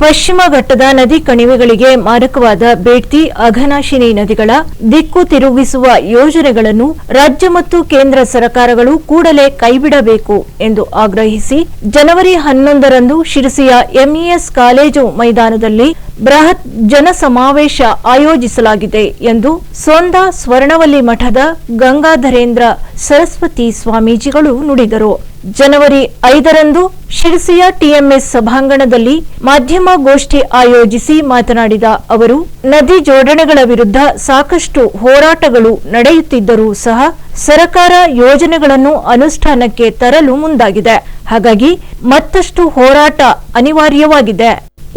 ಪಶ್ಚಿಮ ಘಟ್ಟದ ನದಿ ಕಣಿವೆಗಳಿಗೆ ಮಾರಕವಾದ ಬೇಡ್ತಿ ಅಘನಾಶಿನಿ ನದಿಗಳ ದಿಕ್ಕು ತಿರುಗಿಸುವ ಯೋಜನೆಗಳನ್ನು ರಾಜ್ಯ ಮತ್ತು ಕೇಂದ್ರ ಸರ್ಕಾರಗಳು ಕೂಡಲೇ ಕೈಬಿಡಬೇಕು ಎಂದು ಆಗ್ರಹಿಸಿ ಜನವರಿ 11ರಂದು ಶಿರಸಿಯ ಎಂಇಎಸ್ ಕಾಲೇಜು ಮೈದಾನದಲ್ಲಿ ಬೃಹತ್ ಜನಸಮಾವೇಶ ಆಯೋಜಿಸಲಾಗಿದೆ ಎಂದು ಸೋಂದ ಸ್ವರ್ಣವಲ್ಲಿ ಮಠದ ಗಂಗಾಧರೇಂದ್ರ ಸರಸ್ವತಿ ಸ್ವಾಮೀಜಿಗಳು ನುಡಿದರು. ಜನವರಿ 5ರಂದು ಶಿರಸಿಯ ಟಿಎಂಎಸ್ ಸಭಾಂಗಣದಲ್ಲಿ ಮಾಧ್ಯಮ ಗೋಷ್ಠಿ ಆಯೋಜಿಸಿ ಮಾತನಾಡಿದ ಅವರು, ನದಿ ಜೋಡಣೆಗಳ ವಿರುದ್ಧ ಸಾಕಷ್ಟು ಹೋರಾಟಗಳು ನಡೆಯುತ್ತಿದ್ದರೂ ಸಹ ಸರ್ಕಾರ ಯೋಜನೆಗಳನ್ನು ಅನುಷ್ಠಾನಕ್ಕೆ ತರಲು ಮುಂದಾಗಿದೆ. ಹಾಗಾಗಿ ಮತ್ತಷ್ಟು ಹೋರಾಟ ಅನಿವಾರ್ಯವಾಗಿದೆ.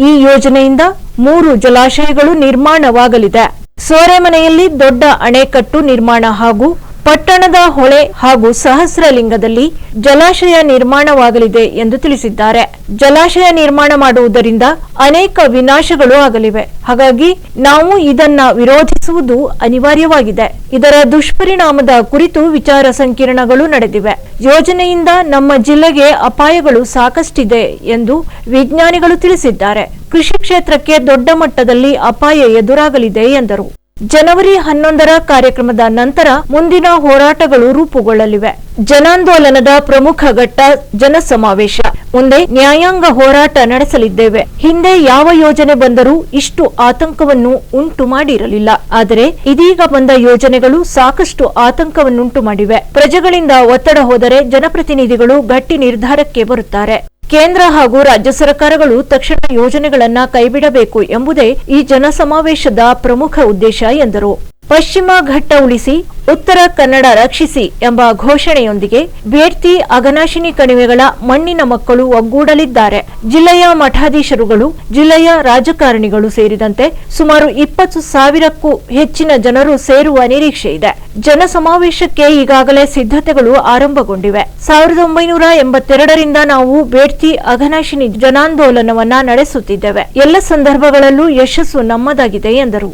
ಈ ಯೋಜನೆಯಿಂದ 3 ಜಲಾಶಯಗಳು ನಿರ್ಮಾಣವಾಗಲಿದೆ. ಸೋರೆಮನೆಯಲ್ಲಿ ದೊಡ್ಡ ಅಣೆಕಟ್ಟು ನಿರ್ಮಾಣ ಹಾಗೂ ಪಟ್ಟಣದ ಹೊಳೆ ಹಾಗೂ ಸಹಸ್ರಲಿಂಗದಲ್ಲಿ ಜಲಾಶಯ ನಿರ್ಮಾಣವಾಗಲಿದೆ ಎಂದು ತಿಳಿಸಿದ್ದಾರೆ. ಜಲಾಶಯ ನಿರ್ಮಾಣ ಮಾಡುವುದರಿಂದ ಅನೇಕ ವಿನಾಶಗಳು ಆಗಲಿವೆ. ಹಾಗಾಗಿ ನಾವು ಇದನ್ನ ವಿರೋಧಿಸುವುದು ಅನಿವಾರ್ಯವಾಗಿದೆ. ಇದರ ದುಷ್ಪರಿಣಾಮದ ಕುರಿತು ವಿಚಾರ ಸಂಕಿರಣಗಳು ನಡೆದಿವೆ. ಯೋಜನೆಯಿಂದ ನಮ್ಮ ಜಿಲ್ಲೆಗೆ ಅಪಾಯಗಳು ಸಾಕಷ್ಟಿದೆ ಎಂದು ವಿಜ್ಞಾನಿಗಳು ತಿಳಿಸಿದ್ದಾರೆ. ಕೃಷಿ ಕ್ಷೇತ್ರಕ್ಕೆ ದೊಡ್ಡ ಮಟ್ಟದಲ್ಲಿ ಅಪಾಯ ಎದುರಾಗಲಿದೆ ಎಂದರು. ಜನವರಿ 11ರ ಕಾರ್ಯಕ್ರಮದ ನಂತರ ಮುಂದಿನ ಹೋರಾಟಗಳು ರೂಪುಗೊಳ್ಳಲಿವೆ. ಜನಾಂದೋಲನದ ಪ್ರಮುಖ ಘಟ್ಟ ಜನಸಮಾವೇಶ. ಮುಂದೆ ನ್ಯಾಯಾಂಗ ಹೋರಾಟ ನಡೆಸಲಿದ್ದೇವೆ. ಹಿಂದೆ ಯಾವ ಯೋಜನೆ ಬಂದರೂ ಇಷ್ಟು ಆತಂಕವನ್ನು ಉಂಟು ಮಾಡಿರಲಿಲ್ಲ. ಆದರೆ ಇದೀಗ ಬಂದ ಯೋಜನೆಗಳು ಸಾಕಷ್ಟು ಆತಂಕವನ್ನುಂಟು ಮಾಡಿವೆ. ಪ್ರಜೆಗಳಿಂದ ಒತ್ತಡ ಹೋದರೆ ಜನಪ್ರತಿನಿಧಿಗಳು ಗಟ್ಟಿ ನಿರ್ಧಾರಕ್ಕೆ ಬರುತ್ತಾರೆ. ಕೇಂದ್ರ ಹಾಗೂ ರಾಜ್ಯ ಸರ್ಕಾರಗಳು ತಕ್ಷಣ ಯೋಜನೆಗಳನ್ನು ಕೈಬಿಡಬೇಕು ಎಂಬುದೇ ಈ ಜನಸಮಾವೇಶದ ಪ್ರಮುಖ ಉದ್ದೇಶ ಎಂದರು. ಪಶ್ಚಿಮ ಘಟ್ಟ ಉಳಿಸಿ ಉತ್ತರ ಕನ್ನಡ ರಕ್ಷಿಸಿ ಎಂಬ ಘೋಷಣೆಯೊಂದಿಗೆ ಬೇಡ್ತಿ ಅಘನಾಶಿನಿ ಕಣಿವೆಗಳ ಮಣ್ಣಿನ ಮಕ್ಕಳು ಒಗ್ಗೂಡಲಿದ್ದಾರೆ. ಜಿಲ್ಲೆಯ ಮಠಾಧೀಶರುಗಳು, ಜಿಲ್ಲೆಯ ರಾಜಕಾರಣಿಗಳು ಸೇರಿದಂತೆ ಸುಮಾರು 20,000ಕ್ಕೂ ಹೆಚ್ಚಿನ ಜನರು ಸೇರುವ ನಿರೀಕ್ಷೆ ಇದೆ. ಜನಸಮಾವೇಶಕ್ಕೆ ಈಗಾಗಲೇ ಸಿದ್ಧತೆಗಳು ಆರಂಭಗೊಂಡಿವೆ. 1982ರಿಂದ ನಾವು ಬೇಡ್ತಿ ಅಘನಾಶಿನಿ ಜನಾಂದೋಲನವನ್ನ ನಡೆಸುತ್ತಿದ್ದೇವೆ. ಎಲ್ಲ ಸಂದರ್ಭಗಳಲ್ಲೂ ಯಶಸ್ಸು ನಮ್ಮದಾಗಿದೆ ಎಂದರು.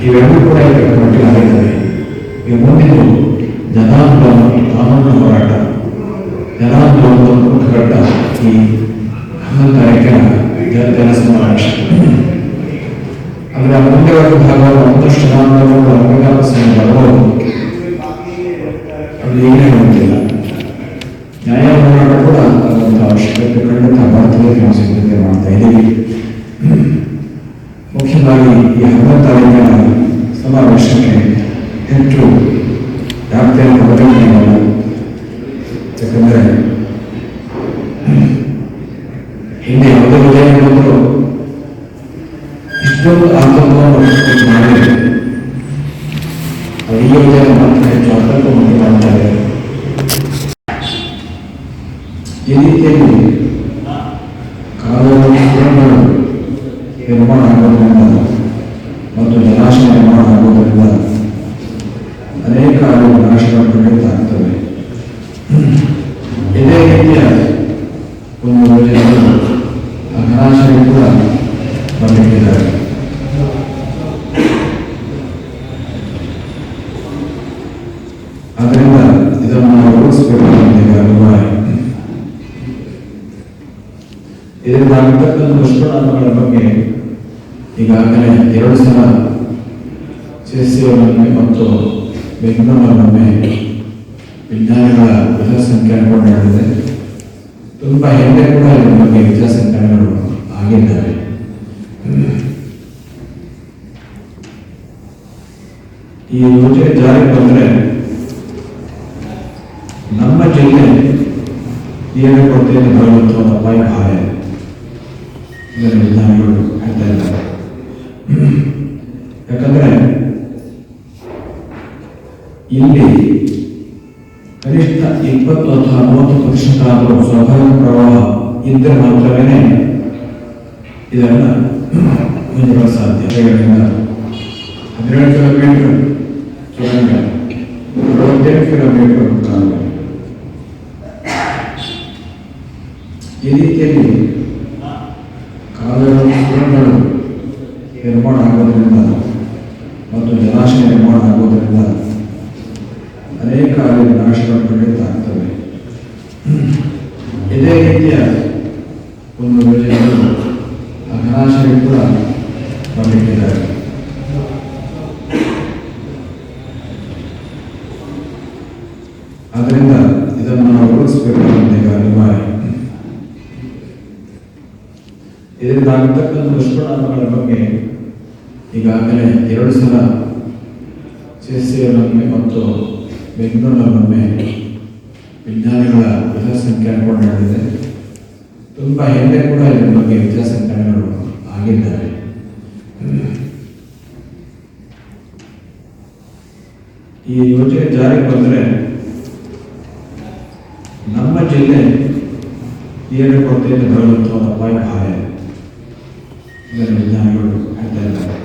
ಇವೆರಡೂ ಕೂಡ ಮಟ್ಟಿಗೆ ಮುಂದಿನ ಜನಾಂದೋಲನ ಕಾನೂನು ಹೋರಾಟ ಜನಾಂದೋಲನದ ಪ್ರಮುಖ ಘಟ್ಟ ಈ 11ರ ಜನಸಮಾವೇಶ. ಅಂದರೆ ಮುಂದೆ ಒಂದು ಭಾಗವನ್ನು ಒಂದಷ್ಟು ಜನಾಂದೋಲನ ಬರಬಹುದು. ಅದು ಏನೇ ಗೊತ್ತಿಲ್ಲ. ನ್ಯಾಯ ಹೋರಾಟ ಕೂಡ ಅದೊಂದು ಅವಶ್ಯಕತೆ ಖಂಡಿತ ಭಾರತದಲ್ಲಿ ನಾವು ಸಿದ್ಧತೆ ಮಾಡ್ತಾ ಇದ್ದೀವಿ. ಮುಖ್ಯವಾಗಿ ಈ 11ರ ಸಮಾವೇಶಕ್ಕೆ ಹೆಚ್ಚು ವ್ಯಾಪ್ತಿಯನ್ನು ಹೊರಗಿಲ್ಲ. ಯಾಕಂದರೆ ಹಿಂದೆ ಯಾವುದೇ ಯೋಜನೆ ಬಂದರೂ ಇಷ್ಟೊಂದು ಆತಂಕವನ್ನು ಮಾಡಿದೆ. ಈ ಯೋಜನೆ ಮಾತ್ರ ಹೆಚ್ಚು ಆತಂಕವನ್ನು ಮಾಡ್ತಾ ಇದೆ. ಈ ರೀತಿಯಲ್ಲಿ ಕಾಲುವೆ ನಿರ್ಮಾಣ ಆಗೋದ್ರಿಂದ ಮತ್ತು ಜಲಾಶಯ ನಿರ್ಮಾಣ ಆಗೋದ್ರಿಂದ ಅನೇಕ ವಿನಾಶಗಳು ಖಂಡಿತ ಆಗ್ತವೆ. ಇದೇ ರೀತಿಯ ಒಂದು ಯೋಜನೆಗಳು ಅಘನಾಶಯ ಕೂಡ ಬರಲಿಕ್ಕಿದ್ದಾರೆ. ಆದ್ದರಿಂದ ಇದನ್ನು ನಾವು ರೂಪಿಸಬೇಕು ಅನ್ನೋದಕ್ಕೆ ಅನಿವಾರ್ಯ. ಇದರಿಂದ ಆಗತಕ್ಕಂಥ ದುಷ್ಪರಿಣಾಮಗಳ ಬಗ್ಗೆ ಈಗಾಗಲೇ 2 ಸಲ ಶಿರಸಿಯವರೊಮ್ಮೆ ಮತ್ತು ಬೆಂಗಳೂರೊಮ್ಮೆ ವಿಜ್ಞಾನಿಗಳ ವಿಚಾರಸಂಕಿರಣಗಳು ನಡೆದಿದೆ. ತುಂಬ ಹಿಂದೆ ಕೂಡ ಇದರ ಬಗ್ಗೆ ವಿಚಾರಸಂಕಿರಣಗಳು ಆಗಿದ್ದಾವೆ. ಈ ಯೋಜನೆ ಜಾರಿಗೆ ಬಂದರೆ ನಮ್ಮ ಜಿಲ್ಲೆ ಏನು ಕೊರತೆಯನ್ನು ಬರುವಂಥ ಅಪಾಯ ಭಾರ ಇದನ್ನು ವಿಜ್ಞಾನಿಗಳು ಹೇಳ್ತಾ ಇದ್ದಾರೆ. ಯಾಕಂದರೆ ಇಲ್ಲಿ ಕನಿಷ್ಠ 20 ಅಥವಾ 30% ಆದರೂ ಸ್ವಾಭಾವಿಕ ಪ್ರವಾಹ ಇದ್ದರೆ ಮಾತ್ರವೇ ಇದನ್ನು ಹೊಂದಲು ಸಾಧ್ಯ. 12 ಕಿಲೋಮೀಟರ್ ಸುರಂಗ, 67 ಕಿಲೋಮೀಟರ್ ಕಾಲುವೆ. ಈ ರೀತಿಯಲ್ಲಿ ಕಾಲುವೆ ಸುರಂಗಗಳು ನಿರ್ಮಾಣ ಆಗೋದ್ರಿಂದ ಮತ್ತು ಜಲಾಶಯ ನಿರ್ಮಾಣ ಆಗೋದ್ರಿಂದ ಅನೇಕ ವಿನಾಶಗಳು ಖಂಡಿತ ಆಗ್ತವೆ. ಆದ್ದರಿಂದ ಇದನ್ನು ನಾವು ಉಳಿಸಬೇಕು ಅನ್ನೋದು ಈಗ ಅನಿವಾರ್ಯ. ಇದರಿಂದ ಆಗತಕ್ಕಂಥ ದುಷ್ಪರಿಣಾಮಗಳ ಬಗ್ಗೆ ಈಗಾಗಲೇ 2 ಸಲ CSIRನೊಮ್ಮೆ ಮತ್ತು ಬೆಂಗಳೂರಿನೊಮ್ಮೆ ವಿಜ್ಞಾನಿಗಳ ವಿಚಾರಸಂಕಿರಣ ನಡೆದಿದೆ. ತುಂಬ ಹಿಂದೆ ಕೂಡ ಇದರ ಬಗ್ಗೆ ವಿಚಾರಸಂಕಿರಣಗಳು ಆಗಿದ್ದಾವೆ. ಈ ಯೋಜನೆ ಜಾರಿಗೆ ಬಂದರೆ ನಮ್ಮ ಜಿಲ್ಲೆ ನೀರಿನ ಕೊರತೆಯಿಂದ ಬರುವಂತಹ ಅಪಾಯ ಭಾಳ ಇದೆ. ಇದನ್ನು ವಿಜ್ಞಾನಿಗಳು ಹೇಳ್ತಾ ಇದ್ದಾರೆ.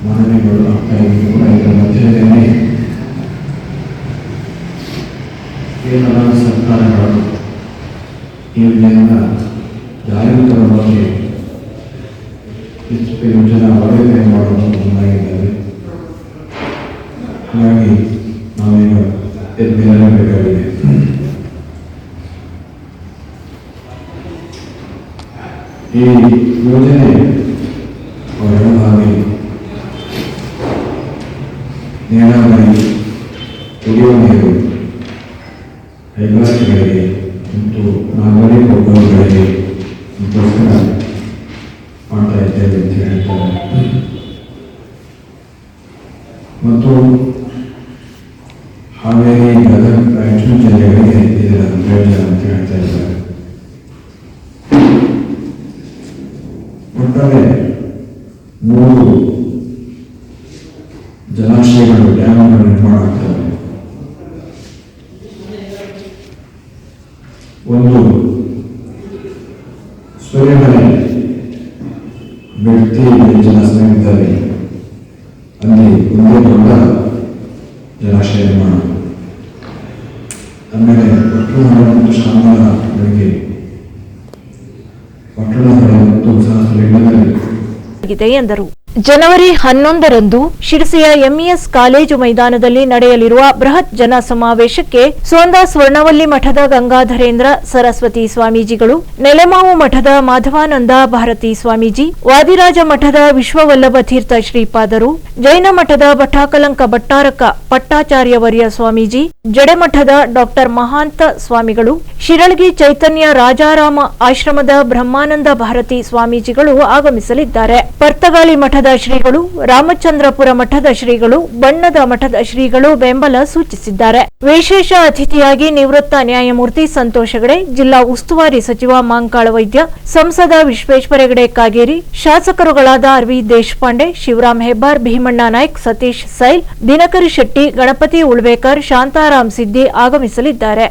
ಮರಣಗಳು ಆಗ್ತಾ ಇದ್ದು ಕೂಡ ಇದರ ಮಧ್ಯದಲ್ಲಿ ಕೇಂದ್ರ ಸರ್ಕಾರಗಳು ಈ ಯೋಜನೆಯನ್ನು ಜಾರಿಗೆ ತರುವುದಕ್ಕೆ ಇಷ್ಟು ಯೋಜನಾ ವರದಿ ಮಾಡುವುದು ಮುಂದಾಗಿದ್ದಾರೆ. ಹಾಗಾಗಿ ನಾವೀಗ ಎದ್ದೇಳಬೇಕಾಗಿದೆ. ಈ ಯೋಜನೆ ಅವರ ಹಾಗೆ ನೀರಾವರಿ, ಕುಡಿಯುವ ನೀರು, ಕೈಗಾರಿಕೆಗಳಿಗೆ ಮತ್ತು ನಾಗರಿಕ ಉದ್ಯೋಗಗಳಿಗೆ ಇದಕ್ಕೋಸ್ಕರ ಮಾಡ್ತಾ ಇದ್ದೇವೆ ಅಂತ ಹೇಳ್ತಾರೆ. ಮತ್ತು ಹಾವೇರಿ, ಗದಗ, ರಾಯಚೂರು ಜಿಲ್ಲೆಗಳಿಗೆ ಇದರ ಪ್ರಯೋಜನ ಅಂತ ಹೇಳ್ತಾ ಇದ್ದಾರೆ. ಒಟ್ಟಾರೆ 3 ಜಲಾಶಯಗಳು, ಡ್ಯಾಮ್ಗಳು ನಿರ್ಮಾಣ ಆಗ್ತವೆ. ಒಂದು ಸೂರ್ಯಮಲೆ ಬೆಳ್ತಿ ಜಲ ಸಮಯದಲ್ಲಿ ಅಲ್ಲಿ ಒಂದೇ ದೊಡ್ಡ ಜಲಾಶಯ ನಿರ್ಮಾಣ. ಆಮೇಲೆ ಪಟ್ಟಣಹೊಳೆ ಮತ್ತು ಶಾಮಲ ಬೆಳಗ್ಗೆ ಪಟ್ಟಣಹೊಳೆ ಮತ್ತು ಸಹಸ್ರಲಿಂಗದಲ್ಲಿ ಎಂದರು. ಜನವರಿ 11ರಂದು ಶಿರಸಿಯ ಎಂಇಎಸ್ ಕಾಲೇಜು ಮೈದಾನದಲ್ಲಿ ನಡೆಯಲಿರುವ ಬೃಹತ್ ಜನ ಸಮಾವೇಶಕ್ಕೆ ಸೋಂದಾ ಸ್ವರ್ಣವಲ್ಲಿ ಮಠದ ಗಂಗಾಧರೇಂದ್ರ ಸರಸ್ವತಿ ಸ್ವಾಮೀಜಿಗಳು, ನೆಲೆಮಾವು ಮಠದ ಮಾಧವಾನಂದ ಭಾರತಿ ಸ್ವಾಮೀಜಿ, ವಾದಿರಾಜ ಮಠದ ವಿಶ್ವವಲ್ಲಭ ತೀರ್ಥ ಶ್ರೀಪಾದರು, ಜೈನ ಮಠದ ಭಟ್ಟಾಕಲಂಕ ಭಟ್ಟಾರಕ ಪಟ್ಟಾಚಾರ್ಯವರ್ಯ ಸ್ವಾಮೀಜಿ, ಜಡೆಮಠದ ಡಾಕ್ಟರ್ ಮಹಾಂತ ಸ್ವಾಮಿಗಳು, ಶಿರಳಗಿ ಚೈತನ್ಯ ರಾಜಾರಾಮ ಆಶ್ರಮದ ಬ್ರಹ್ಮಾನಂದ ಭಾರತಿ ಸ್ವಾಮೀಜಿಗಳು ಆಗಮಿಸಲಿದ್ದಾರೆ. ಪರ್ತಗಾಳಿ ಮಠದ ಶ್ರೀಗಳು, ರಾಮಚಂದ್ರಪುರ ಮಠದ ಶ್ರೀಗಳು, ಬಣ್ಣದ ಮಠದ ಶ್ರೀಗಳು ಬೆಂಬಲ ಸೂಚಿಸಿದ್ದಾರೆ. ವಿಶೇಷ ಅತಿಥಿಯಾಗಿ ನಿವೃತ್ತ ನ್ಯಾಯಮೂರ್ತಿ ಸಂತೋಷ್ ಹೆಗಡೆ, ಜಿಲ್ಲಾ ಉಸ್ತುವಾರಿ ಸಚಿವ ಮಾಂಕಾಳ ವೈದ್ಯ, ಸಂಸದ ವಿಶ್ವೇಶ್ವರ ಹೆಗಡೆ ಕಾಗೇರಿ, ಶಾಸಕರುಗಳಾದ ಆರ್.ವಿ. ದೇಶಪಾಂಡೆ, ಶಿವರಾಮ್ ಹೆಬ್ಬಾರ್, ಭೀಮಣ್ಣ ನಾಯ್ಕ್, ಸತೀಶ್ ಸೈಲ್, ದಿನಕರಿ ಶೆಟ್ಟಿ, ಗಣಪತಿ ಉಳ್ಬೇಕರ್, ಶಾಂತಾರಾಮ್ ಸಿದ್ದಿ ಆಗಮಿಸಲಿದ್ದಾರೆ.